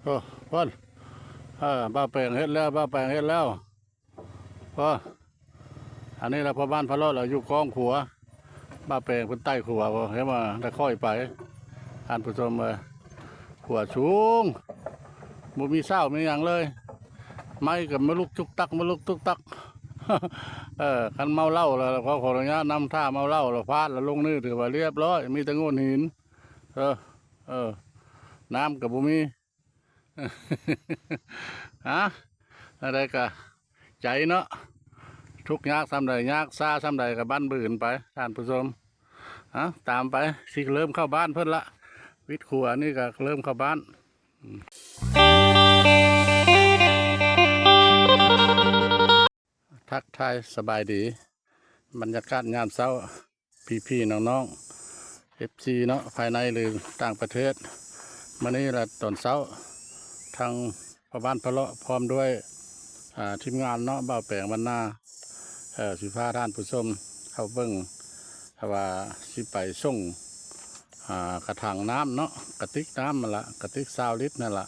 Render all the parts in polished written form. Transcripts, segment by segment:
โอ้พ่นบ้าแปลงเฮ็ดแล้วบ้าแปลงเฮ็ดแล้วพ่ออันนี้เราพอบ้านพะโล้เราอยู่กองขัวบ้าแปลงเป็นใต้ขัวบ่เห็นมาได้ค่อยไปท่านผู้ชมเลยขัวสูงบ่มีเศร้ามีอย่างเลยไม้กับมะลุกตุกตักมะลุกตุกตักคันเมาเหล้าแล้วเขาขออนุญาตนำท่าเมาเหล้าแล้วพาดแล้วลงนี่ถือว่าเรียบร้อยมีแต่โง่นหินเออเออน้ำกับบุมี ฮะอะไรกะใจเนาะทุกยากซ้ำใดยากซาซ้ำใดกับบ้านบื่นไปท่านผู้ชมฮะตามไปสิเริ่มเข้าบ้านเพิ่นละวิทย์ขัวนี่ก็เริ่มเข้าบ้านทักทายสบายดีบรรยากาศยามเช้าพี่ๆน้องๆFCเนาะภายในหรือต่างประเทศมื้อนี้ละตอนเช้าทางพ่อบ้านพะเลาะพร้อมด้วยทีมงานเนาะบ่าวแปลงบรรณาสิพาท่านผู้ชมเข้าเบิ่งว่าสิไปส่งกระถางน้ำเนาะกระติกน้ำมาละกระติก20 ลิตรนั่นละ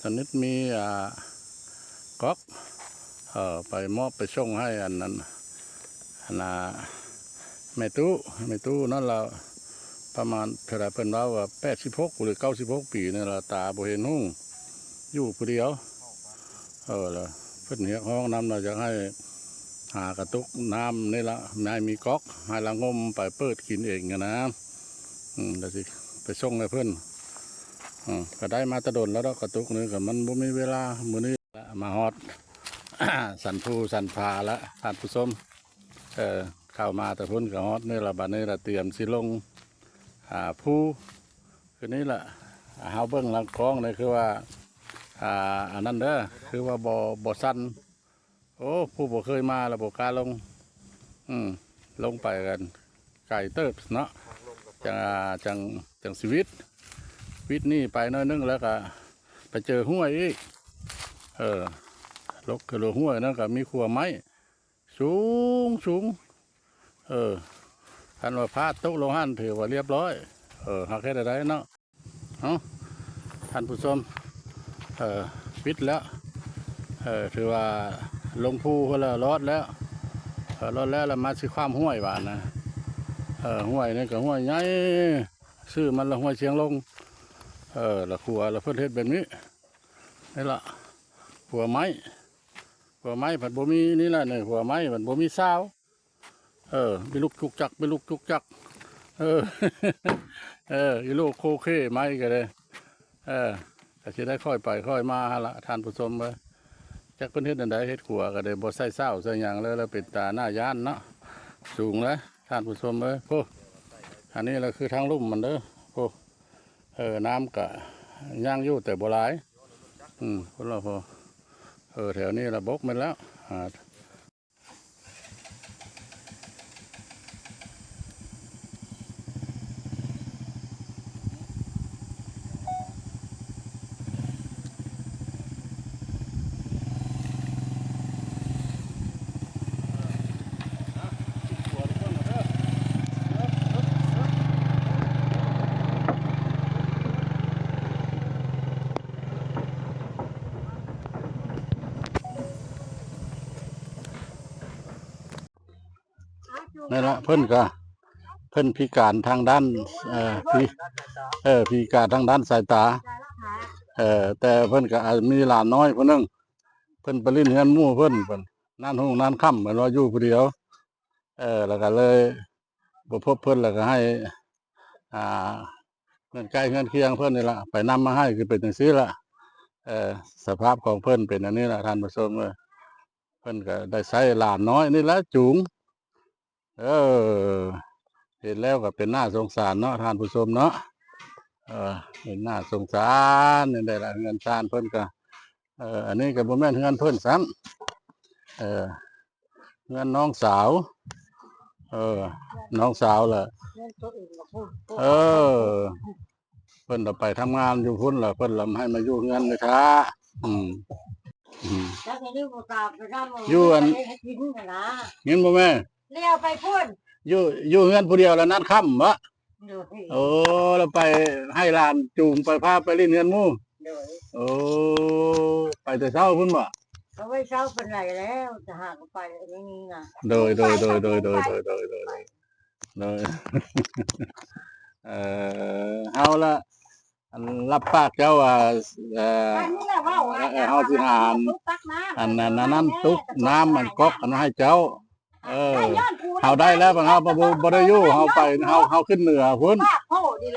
ชนิดมีก๊อกไปมอบไปส่งให้อันนั้นแม่ตู้นั่นเราประมาณเท่าไรเพิ่นว่า86หรือ96 ปีนี่ละตาบ่เห็นหุ่งอยู่ผู้เดียวแล้วเพิ่นเรียกห้องน้ำเราจะให้หากระตุกน้ำนี่ละนายมีก๊อกให้ละงมไปเปิดกินเองนะเดี๋ยวสิไปส่งให้เพิ่นก็ได้มาตะดนแล้วกระตุกนี่ก็มันบ่มีเวลามื้อนี้มาฮอด สันภูสันพาละท่านผู้ชมเข้ามาแต่พุ่นกับฮอดนี่ละบัดนี้ละเตรียมสิลงผู้คือนี้ละเฮาเบิ่งหลังคลองนี่คือว่าอันนั้นเด้อคือว่าบ่สั้นโอ้ผู้บ่เคยมาแล้วบ่กล้าลงลงไปกันไก่เติบเนาะจังชีวิตนี่ไปน้อยนึงแล้วก็ไปเจอห้วยอีกลกกระโดดห้วยนั่นก็มีขัวไม้สูงคันว่าพาดตกลงหันถือว่าเรียบร้อยหักแค่ใดเนาะท่านผู้ชมปิดแล้วถือว่าลงภูเขาแล้วรอดแล้วแล้วมาซื้อความห้วยบานนะห้วยนี่ก็ห้วยใหญ่ซื้อมันละห้วยเชียงลงละขัวละเพื่อเทศแบบนี้นี่ละขัวไม้ผัดบ่มีนี่แหละเนี่ยหัวไม้ผัดบ่มีเศร้าไปลูกจุกจักอีลูกโคเคไม้ก็เลยแต่จะได้ค่อยไปค่อยมาละท่านผู้ชมเลยจักเพิ่นเฮ็ดอันใดเฮ็ดขัวก็ได้บ่ใส่เศร้าใส่หยังเลยแล้วเป็นตาหน้าย่านเนาะสูงเลยท่านผู้ชมเลยโอ้อันนี้เราคือทางลุ่มมันเด้อโอ้น้ำกะย่างอยู่แต่บ่หลายคนเราพอแถวนี้ระบกมันแล้วนี่ละเพิ่นพิการทางด้านพิการทางด้านสายตาแต่เพิ่นก็มีหลานน้อยคนนึงเพิ่นไปเล่นเฮือนหมู่เพิ่นนั่นห้องนั่นค่ำเหมือนว่าอยู่ผู้เดียวแล้วก็เลยบ่พบเพิ่นแล้วก็ให้เงินใกล้เงินเคียงเพิ่นนี่ละไปนำมาให้คือเป็นจังซี่ละสภาพของเพิ่นเป็นอันนี้ละท่านผู้ชมเลยเพิ่นก็ได้ใช้หลานน้อยนี่แหละจูงเห็นแล้วก็เป็นหน้าสงสารเนาะท่านผู้ชมเนาะเห็นหน้าสงสารนี่ได้ละเงินทานเพิ่นก็อันนี้ก็บ่แม่นเงินเพิ่นซ้ำเงินน้องสาวน้องสาวล่ะเพิ่นไปทำงานอยู่พุ่นล่ะเพิ่นลำให้มาอยู่เงินเลยค่ะอยู่อันเงินบ่แม่เลี้ยวไปพุ่นอยู่เงินผู้เดียวแล้วนัดค่ำวะโอ้เราไปให้หลานจูงไปพาไปเล่นเงินมู่ โดย โอ้ไปแต่เช้าพุ่นบ่ เขาไม่เช้าเป็นไรแล้วจะหาก็ไปไม่มีนะ โดยเอ่เฮาละอันรับปากเจ้าว่าเอ่อ อันนี้แหละว่า เฮาสิหาอันนั้นตุกน้ำมันก๊อกอันให้เจ้า เฮาได้แล้วเฮาบ่ได้อยู่เฮาไปเฮาขึ้นเหนือพุ่น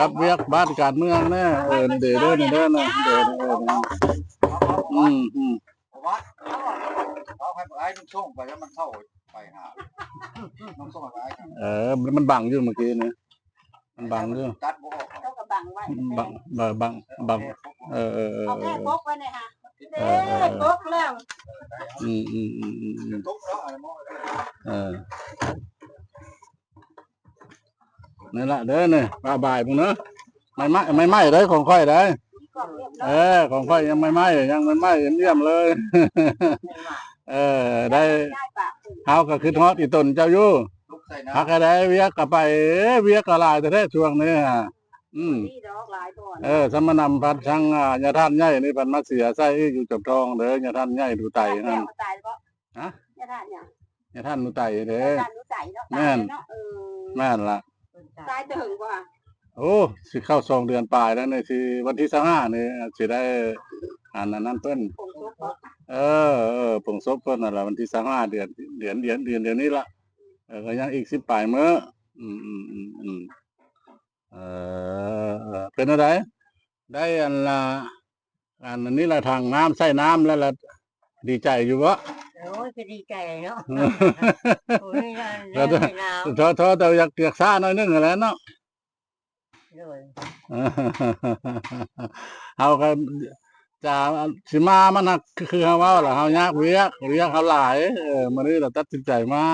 กับเวียกบ้านการเมืองแน่นี่เด้อนี่เด้อนะเด้อวัดเขาให้ไอ้นุ่งส่งไปแล้วมันเข้าไปหานุ่งส่งไปไอ้มันบังอยู่เมื่อกี้นี่มันบังอยู่ ตัดบ่ออก เขาก็บังไว้ บังเอาแค่พกไว้เลยค่ะพกแล้ว ทุกแล้วอะไรมั่ง นั่นละเด้อเนี่ยบ่ายพวกเนอะไม่ไหม้เลยของค่อยได้ของค่อยยังไม่ไหม้ยังไม่ไหม้เยี่ยมเลยได้เฮาก็คือฮอดอีต้นเจ้าอยู่ ลุกใส่น้ ฮักได้เวียกก็ไปเวียกก็หลายแต่แท้ช่วงนี้สมณำพัดช่างญาท่านใหญ่นี่เพิ่นมาเสียใส่อยู่จบทองเด้อญาท่านใหญ่ดูไตนั่นฮะญาท่านดูไตเด้อแม่นล่ะ ตายถึงกว่า โอ้สิเข้า2 เดือนปลายแล้วนี่สิวันที่25นี่สิได้อันนั้นเพิ่นผงศพเพิ่นนั่นล่ะวันที่25เดือนนี้ล่ะก็ยังอีก10ปลายมื้อเป็นอะไรได้อันละอันนี้ละทางน้ำใส่น้ำแล้วละดีใจอยู่บ่ โอ้ยก็ดีใจเนาะโอ้ย ท้อแต่อยากซ่าหน่อยนึงแล้วเนาะเฮาก็จะสิมามันคือเฮาว่าล่ะเฮายากเวียกเฮาหลายมื้อนี้เราตัดสินใจมา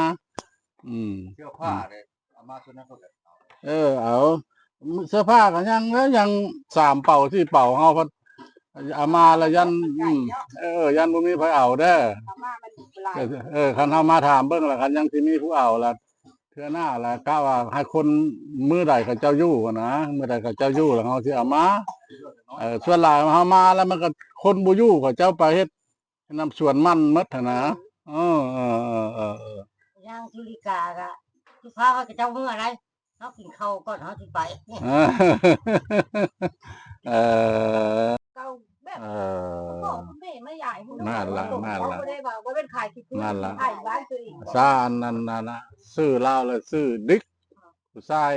ำเสื้อผ้าเลยเอามาตัวนั้นก็แบบ เอาเสื้อผ้าก็ยัง3 เป่าที่เป่าเฮาเอามาแล้วยันยันบ่มีไผเอาเด้อคันเฮามาถามเบิ่งแล้วคันยังสิมีผู้เอาล่ะเทื่อหน้าล่ะกะว่าให้คนมื้อใดเขาเจ้าอยู่นะมื้อใดเขาเจ้าอยู่แล้วเฮาสิเอามาส่วนหลายเฮามาแล้วมันก็คนบ่อยู่เขาเจ้าไปเฮ็ดนำสวนมันหมดหั่นนะย่างธุริกาก็ที่พาเขาจะเจ้าเมื่อไรเขากินข้าวก่อนเขาสิไปเก่าแบบบอกแม่ไม่ใหญ่นั่นล่ะบ่เป็นขายที่นั่นล่ะขายบ้านซื้ออีก ซ่านั่นน่ะซื้อลาวแล้วซื้อดิกผู้ชาย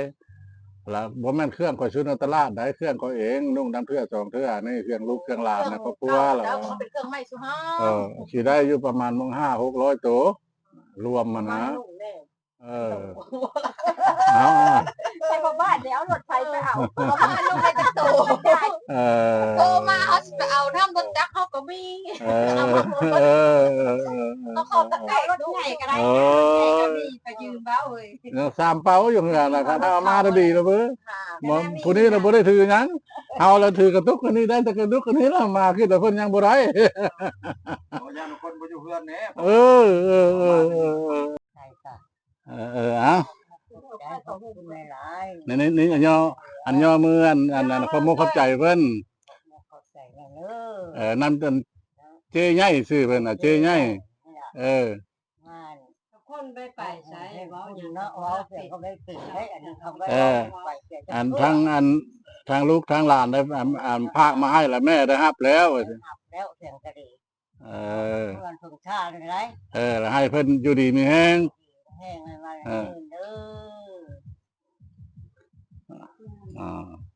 แล้วบ่แม่นเครื่องก็ซื้อในตลาดได้เครื่องก็เองนุ่งน้ำเทื่อ2 เทื่อนี่เครื่องลูกเครื่องหลานนะครอบครัวแล้วเป็นเครื่องไม้สุฮาสิได้อยู่ประมาณ500-600ตัวรวมมันนะไปบ้านแล้วรถไฟไปเอาบ้านลงไปตะโตโตมาเขาจะเอาน้ำรถจักรเขาก็มีเขาตะไคร้รถใหญ่ก็ได้ก็มีไปยืมเบ้าเลย3 เป่าอยู่นั่นน่ะถ้ามาได้ดีแล้วเบ้อผู้นี้เราบ่ได้ถือหยังเฮาแล้วถือกระตุกคนนี้ได้แต่กระตุกคนนี้แล้วมาคือแต่เพิ่นยังบ่ได้ย่างคนบ่อยู่เฮือนแหน่เอานี่อันย่อมืออันขอบขอบใจเพิ่นนำเจ๊ใหญ่ซื้อเพิ่นเจ๊ใหญ่คนไปใช้เว้าอยู่เนาะเว้าเสียงเขาไม่ตื่นได้อันนี้เขาอันทั้งลูกทั้งหลานได้พากมาให้ละแม่ได้รับแล้วแล้วเสียงกระดีเพิ่นสงชาติไดแล้วให้เพิ่นอยู่ดีมีแฮงให้มาเด้อ